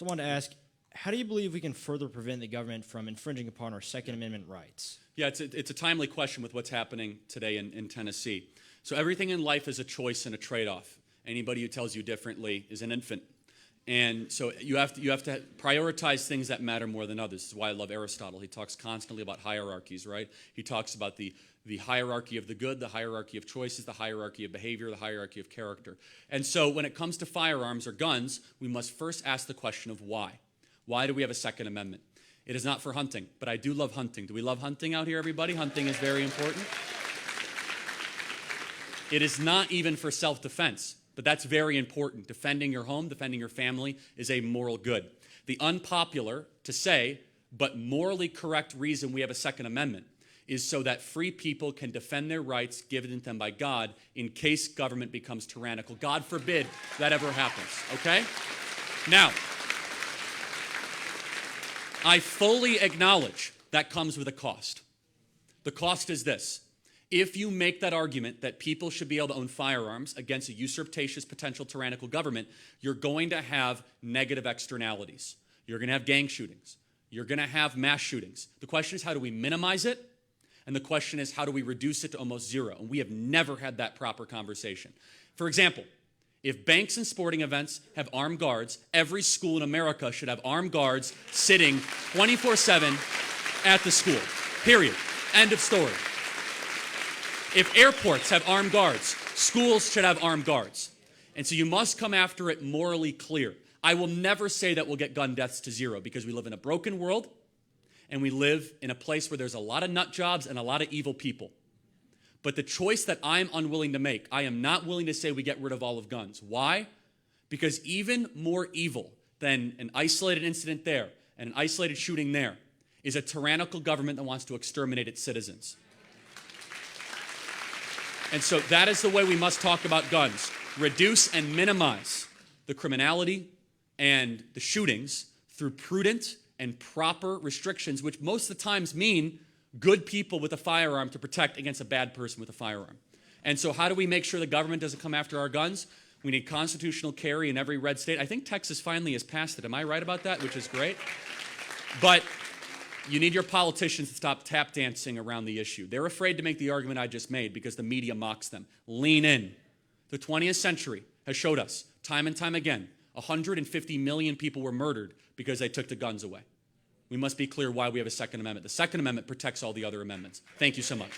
So I wanted to ask, how do you believe we can further prevent the government from infringing upon our Second Amendment rights? Yeah, it's a timely question with what's happening today in Tennessee. So everything in life is a choice and a trade-off. Anybody who tells you differently is an infant. And so you have to prioritize things that matter more than others. This is why I love Aristotle. He talks constantly about hierarchies, right? He talks about the hierarchy of the good, the hierarchy of choices, the hierarchy of behavior, the hierarchy of character. And so when it comes to firearms or guns, we must first ask the question of why. Why do we have a Second Amendment? It is not for hunting, but I do love hunting. Do we love hunting out here, everybody? Hunting is very important. It is not even for self-defense, but that's very important. Defending your home, defending your family is a moral good. The unpopular, to say, but morally correct reason we have a Second Amendment is so that free people can defend their rights given to them by God in case government becomes tyrannical. God forbid that ever happens, okay? Now, I fully acknowledge that comes with a cost. The cost is this. If you make that argument that people should be able to own firearms against a usurpatious potential tyrannical government, you're going to have negative externalities. You're going to have gang shootings. You're going to have mass shootings. The question is, how do we minimize it? And the question is, how do we reduce it to almost zero? And we have never had that proper conversation. For example, if banks and sporting events have armed guards, every school in America should have armed guards sitting 24/7 at the school. Period. End of story. If airports have armed guards, schools should have armed guards. And so you must come after it morally clear. I will never say that we'll get gun deaths to zero because we live in a broken world and we live in a place where there's a lot of nut jobs and a lot of evil people. But the choice that I'm unwilling to make, I am not willing to say we get rid of all of guns. Why? Because even more evil than an isolated incident there and an isolated shooting there is a tyrannical government that wants to exterminate its citizens. And so that is the way we must talk about guns. Reduce and minimize the criminality and the shootings through prudent and proper restrictions, which most of the times mean good people with a firearm to protect against a bad person with a firearm. And so how do we make sure the government doesn't come after our guns? We need constitutional carry in every red state. I think Texas finally has passed it. Am I right about that? Which is great. But you need your politicians to stop tap dancing around the issue. They're afraid to make the argument I just made because the media mocks them. Lean in. The 20th century has showed us time and time again, 150 million people were murdered because they took the guns away. We must be clear why we have a Second Amendment. The Second Amendment protects all the other amendments. Thank you so much.